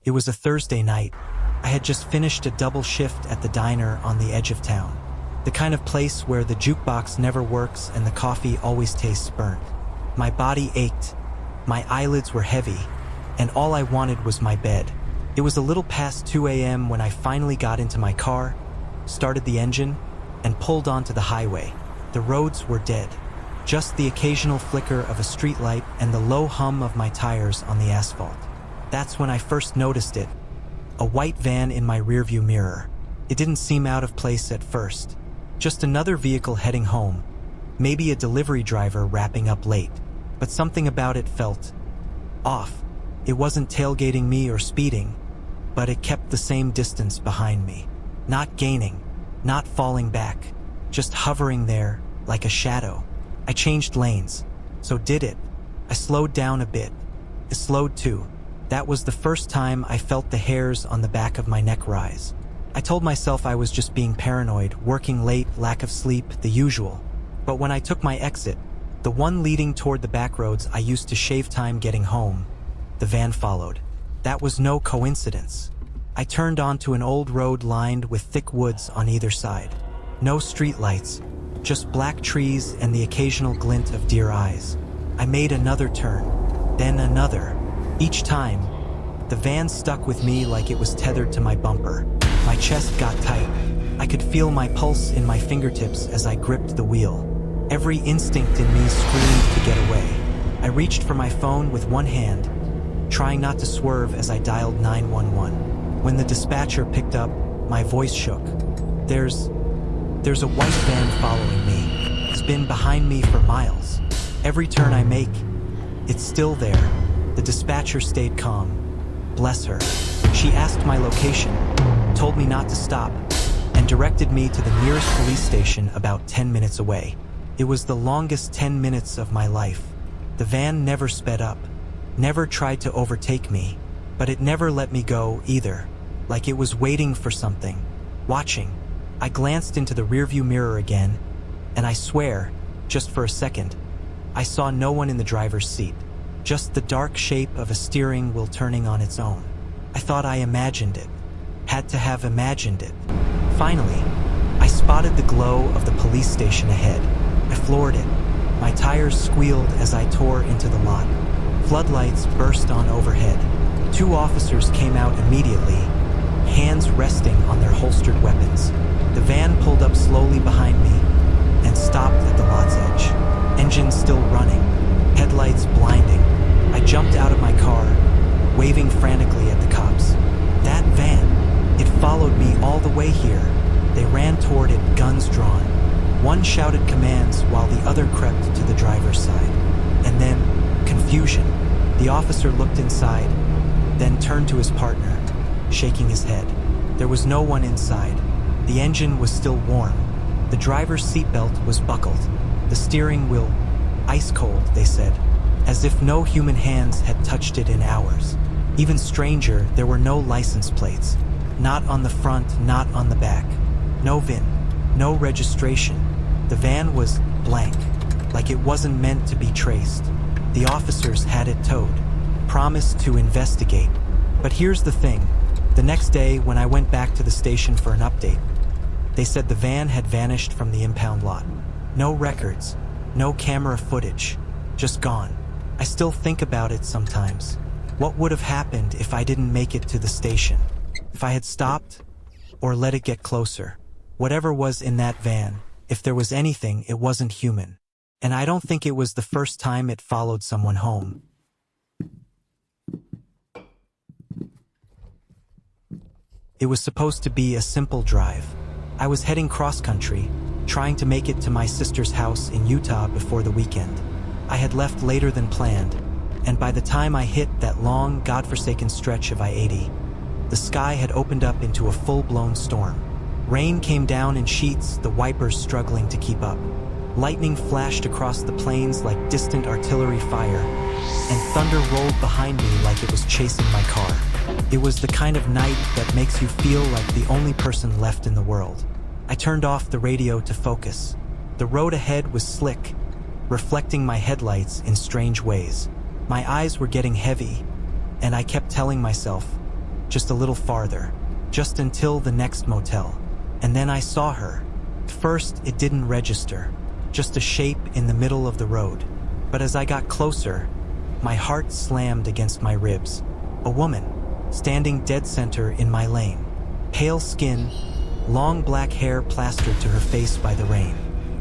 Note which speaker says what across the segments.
Speaker 1: It was a Thursday night. I had just finished a double shift at the diner on the edge of town. The kind of place where the jukebox never works and the coffee always tastes burnt. My body ached, my eyelids were heavy, and all I wanted was my bed. It was a little past 2 a.m. when I finally got into my car, started the engine, and pulled onto the highway. The roads were dead. Just the occasional flicker of a streetlight and the low hum of my tires on the asphalt. That's when I first noticed it. A white van in my rearview mirror. It didn't seem out of place at first. Just another vehicle heading home. Maybe a delivery driver wrapping up late. But something about it felt off. It wasn't tailgating me or speeding, but it kept the same distance behind me. Not gaining, not falling back, just hovering there like a shadow. I changed lanes. So did it. I slowed down a bit. It slowed too. That was the first time I felt the hairs on the back of my neck rise. I told myself I was just being paranoid, working late, lack of sleep, the usual. But when I took my exit, the one leading toward the back roads I used to shave time getting home, the van followed. That was no coincidence. I turned onto an old road lined with thick woods on either side. No street lights, just black trees and the occasional glint of deer eyes. I made another turn, then another. Each time, the van stuck with me like it was tethered to my bumper. My chest got tight. I could feel my pulse in my fingertips as I gripped the wheel. Every instinct in me screamed to get away. I reached for my phone with one hand, trying not to swerve as I dialed 911. When the dispatcher picked up, my voice shook. There's a white van following me. It's been behind me for miles. Every turn I make, it's still there. The dispatcher stayed calm. Bless her. She asked my location, told me not to stop, and directed me to the nearest police station about 10 minutes away. It was the longest 10 minutes of my life. The van never sped up, never tried to overtake me, but it never let me go either, like it was waiting for something, watching. I glanced into the rearview mirror again, and I swear, just for a second, I saw no one in the driver's seat, just the dark shape of a steering wheel turning on its own. I thought I imagined it, had to have imagined it. Finally, I spotted the glow of the police station ahead. I floored it. My tires squealed as I tore into the lot. Floodlights burst on overhead. 2 officers came out immediately, hands resting on their holstered weapons. The van pulled up slowly behind me and stopped at the lot's edge. Engine still running, headlights blinding. I jumped out of my car, waving frantically at the cops. That van, it followed me all the way here. They ran toward it, guns drawn. One shouted commands while the other crept to the driver's side. And then, confusion. The officer looked inside, then turned to his partner, shaking his head. There was no one inside. The engine was still warm. The driver's seatbelt was buckled. The steering wheel, ice cold, they said, as if no human hands had touched it in hours. Even stranger, there were no license plates. Not on the front, not on the back. No VIN, no registration. The van was blank, like it wasn't meant to be traced. The officers had it towed, promised to investigate. But here's the thing. The next day, when I went back to the station for an update, they said the van had vanished from the impound lot. No records, no camera footage, just gone. I still think about it sometimes. What would have happened if I didn't make it to the station? If I had stopped or let it get closer? Whatever was in that van, if there was anything, it wasn't human. And I don't think it was the first time it followed someone home. It was supposed to be a simple drive. I was heading cross-country, trying to make it to my sister's house in Utah before the weekend. I had left later than planned, and by the time I hit that long, godforsaken stretch of I-80, the sky had opened up into a full-blown storm. Rain came down in sheets, the wipers struggling to keep up. Lightning flashed across the plains like distant artillery fire, and thunder rolled behind me like it was chasing my car. It was the kind of night that makes you feel like the only person left in the world. I turned off the radio to focus. The road ahead was slick, reflecting my headlights in strange ways. My eyes were getting heavy, and I kept telling myself, just a little farther, just until the next motel. And then I saw her. First, it didn't register, just a shape in the middle of the road. But as I got closer, my heart slammed against my ribs. A woman, standing dead center in my lane. Pale skin, long black hair plastered to her face by the rain.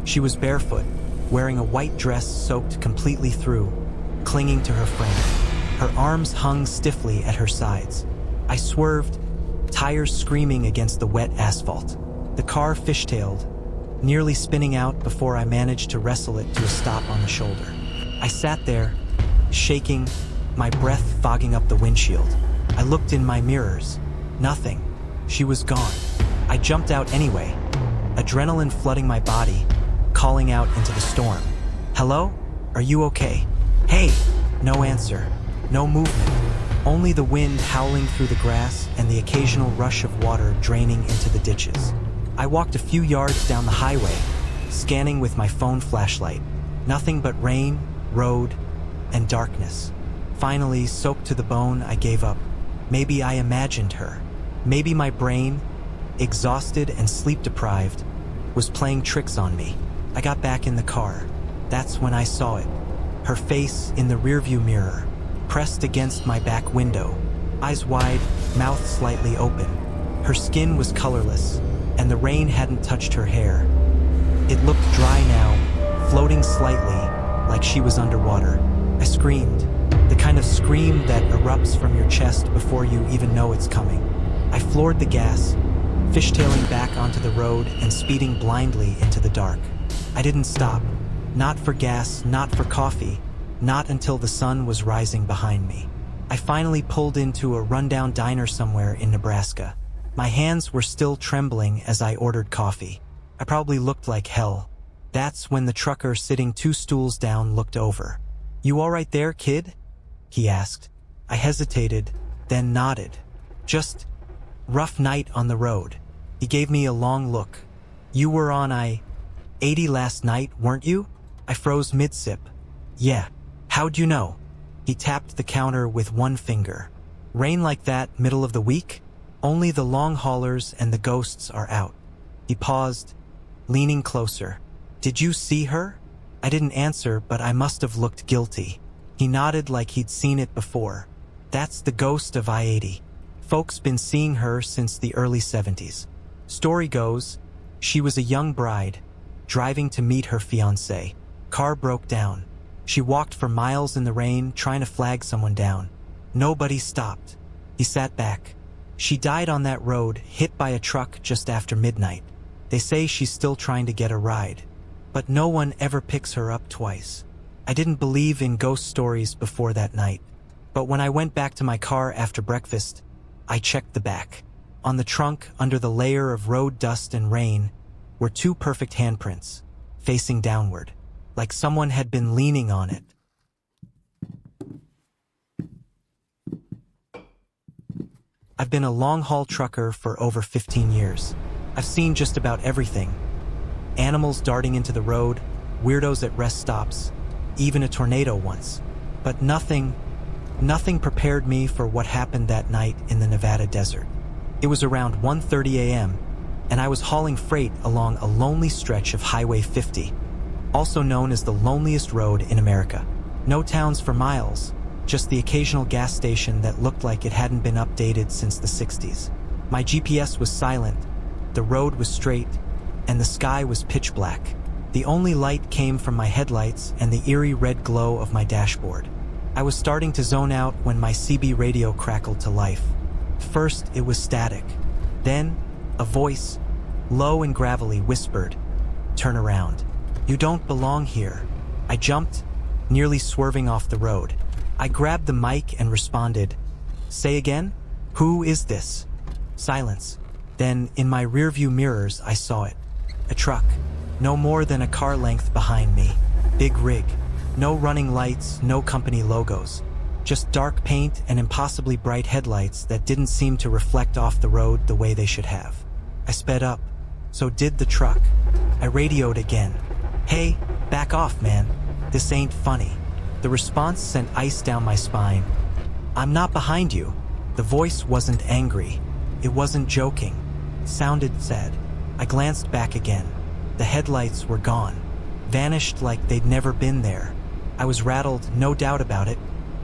Speaker 1: She was barefoot, wearing a white dress soaked completely through, clinging to her frame. Her arms hung stiffly at her sides. I swerved, tires screaming against the wet asphalt. The car fishtailed, nearly spinning out before I managed to wrestle it to a stop on the shoulder. I sat there, shaking, my breath fogging up the windshield. I looked in my mirrors. Nothing. She was gone. I jumped out anyway, adrenaline flooding my body, calling out into the storm. Hello? Are you okay? Hey! No answer. No movement. Only the wind howling through the grass and the occasional rush of water draining into the ditches. I walked a few yards down the highway, scanning with my phone flashlight. Nothing but rain, road, and darkness. Finally, soaked to the bone, I gave up. Maybe I imagined her. Maybe my brain, exhausted and sleep-deprived, was playing tricks on me. I got back in the car. That's when I saw it. Her face in the rearview mirror, pressed against my back window, eyes wide, mouth slightly open. Her skin was colorless, and the rain hadn't touched her hair. It looked dry now, floating slightly, like she was underwater. I screamed, the kind of scream that erupts from your chest before you even know it's coming. I floored the gas, fishtailing back onto the road and speeding blindly into the dark. I didn't stop. Not for gas, not for coffee, not until the sun was rising behind me. I finally pulled into a rundown diner somewhere in Nebraska. My hands were still trembling as I ordered coffee. I probably looked like hell. That's when the trucker sitting 2 stools down looked over. "You all right there, kid?" he asked. I hesitated, then nodded. "Just rough night on the road." He gave me a long look. "You were on I-80 last night, weren't you?" I froze mid-sip. "Yeah. How'd you know?" He tapped the counter with one finger. "Rain like that middle of the week? Only the long haulers and the ghosts are out." He paused, leaning closer. "Did you see her?" I didn't answer, but I must have looked guilty. He nodded like he'd seen it before. "That's the ghost of I-80. Folks been seeing her since the early 70s. Story goes, she was a young bride, driving to meet her fiancé. Car broke down. She walked for miles in the rain, trying to flag someone down. Nobody stopped." He sat back. "She died on that road, hit by a truck just after midnight. They say she's still trying to get a ride. But no one ever picks her up twice." I didn't believe in ghost stories before that night. But when I went back to my car after breakfast, I checked the back. On the trunk, under the layer of road dust and rain, were 2 perfect handprints, facing downward, like someone had been leaning on it. I've been a long-haul trucker for over 15 years. I've seen just about everything. Animals darting into the road, weirdos at rest stops, even a tornado once. But nothing prepared me for what happened that night in the Nevada desert. It was around 1:30 a.m., and I was hauling freight along a lonely stretch of Highway 50, also known as the loneliest road in America. No towns for miles, just the occasional gas station that looked like it hadn't been updated since the 60s. My GPS was silent, the road was straight, and the sky was pitch black. The only light came from my headlights and the eerie red glow of my dashboard. I was starting to zone out when my CB radio crackled to life. First, it was static. Then, a voice, low and gravelly, whispered, "Turn around. You don't belong here." I jumped, nearly swerving off the road. I grabbed the mic and responded, "Say again? Who is this?" Silence. Then, in my rearview mirrors, I saw it. A truck, no more than a car length behind me. Big rig. No running lights, no company logos. Just dark paint and impossibly bright headlights that didn't seem to reflect off the road the way they should have. I sped up. So did the truck. I radioed again. "Hey, back off, man. This ain't funny." The response sent ice down my spine. "I'm not behind you. The voice wasn't angry. It wasn't joking. It sounded sad. I glanced back again. The headlights were gone, vanished like they'd never been there. I was rattled, no doubt about it,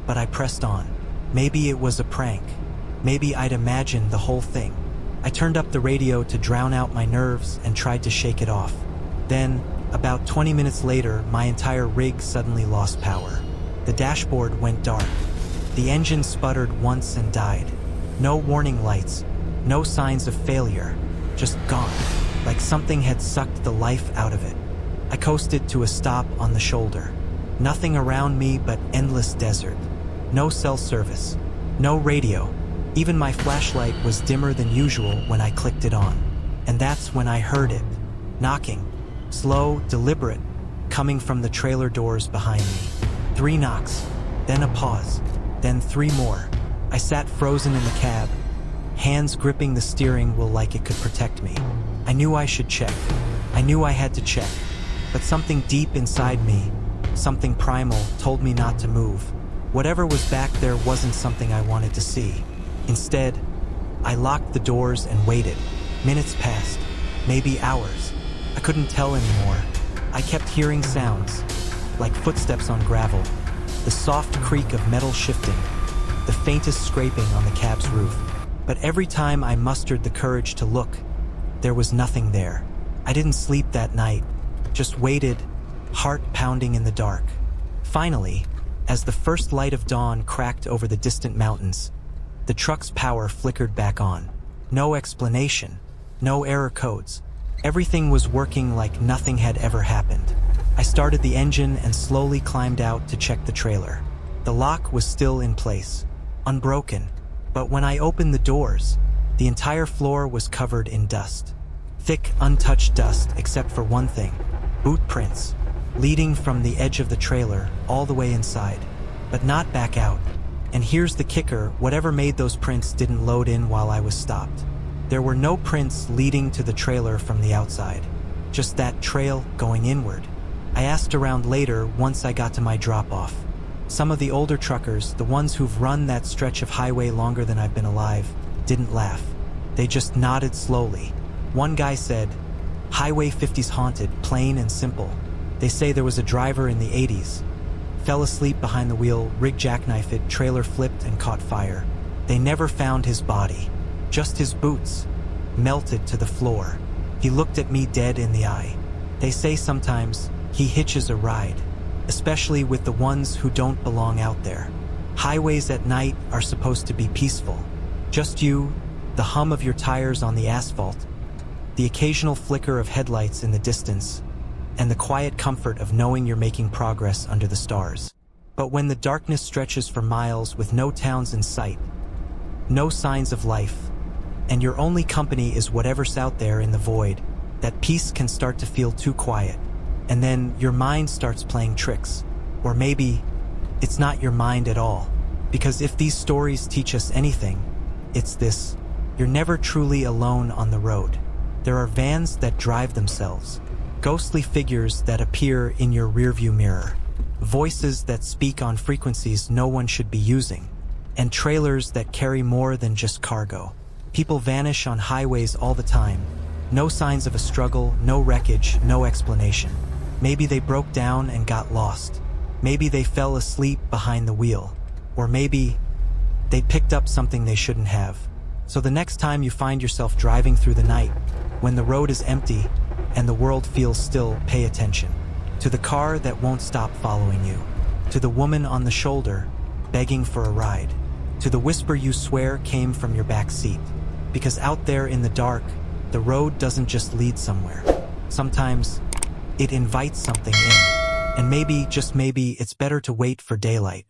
Speaker 1: but I pressed on. Maybe it was a prank. Maybe I'd imagined the whole thing. I turned up the radio to drown out my nerves and tried to shake it off. Then, about 20 minutes later, my entire rig suddenly lost power. The dashboard went dark. The engine sputtered once and died. No warning lights, no signs of failure, just gone, like something had sucked the life out of it. I coasted to a stop on the shoulder. Nothing around me but endless desert. No cell service, no radio. Even my flashlight was dimmer than usual when I clicked it on. And that's when I heard it, knocking. Slow, deliberate, coming from the trailer doors behind me. 3 knocks, then a pause, then 3 more. I sat frozen in the cab, hands gripping the steering wheel like it could protect me. I knew I should check. I knew I had to check. But something deep inside me, something primal, told me not to move. Whatever was back there wasn't something I wanted to see. Instead, I locked the doors and waited. Minutes passed, maybe hours. I couldn't tell anymore. I kept hearing sounds, like footsteps on gravel, the soft creak of metal shifting, the faintest scraping on the cab's roof. But every time I mustered the courage to look, there was nothing there. I didn't sleep that night, just waited, heart pounding in the dark. Finally, as the first light of dawn cracked over the distant mountains, the truck's power flickered back on. No explanation, no error codes. Everything was working like nothing had ever happened. I started the engine and slowly climbed out to check the trailer. The lock was still in place, unbroken, but when I opened the doors, the entire floor was covered in dust. Thick, untouched dust except for one thing: boot prints, leading from the edge of the trailer all the way inside, but not back out. And here's the kicker: whatever made those prints didn't load in while I was stopped. There were no prints leading to the trailer from the outside, just that trail going inward. I asked around later once I got to my drop-off. Some of the older truckers, the ones who've run that stretch of highway longer than I've been alive, didn't laugh. They just nodded slowly. One guy said, "Highway 50's haunted, plain and simple. They say there was a driver in the 80s. Fell asleep behind the wheel, rig jackknifed it, trailer flipped and caught fire. They never found his body. Just his boots, melted to the floor. He looked at me dead in the eye. They say sometimes he hitches a ride, especially with the ones who don't belong out there. Highways at night are supposed to be peaceful. Just you, the hum of your tires on the asphalt, the occasional flicker of headlights in the distance, and the quiet comfort of knowing you're making progress under the stars. But when the darkness stretches for miles with no towns in sight, no signs of life, and your only company is whatever's out there in the void, that peace can start to feel too quiet. And then your mind starts playing tricks. Or maybe it's not your mind at all. Because if these stories teach us anything, it's this: you're never truly alone on the road. There are vans that drive themselves, ghostly figures that appear in your rearview mirror, voices that speak on frequencies no one should be using, and trailers that carry more than just cargo. People vanish on highways all the time. No signs of a struggle, no wreckage, no explanation. Maybe they broke down and got lost. Maybe they fell asleep behind the wheel. Or maybe they picked up something they shouldn't have. So the next time you find yourself driving through the night, when the road is empty and the world feels still, pay attention to the car that won't stop following you, to the woman on the shoulder begging for a ride, to the whisper you swear came from your back seat. Because out there in the dark, the road doesn't just lead somewhere. Sometimes it invites something in. And maybe, just maybe, it's better to wait for daylight.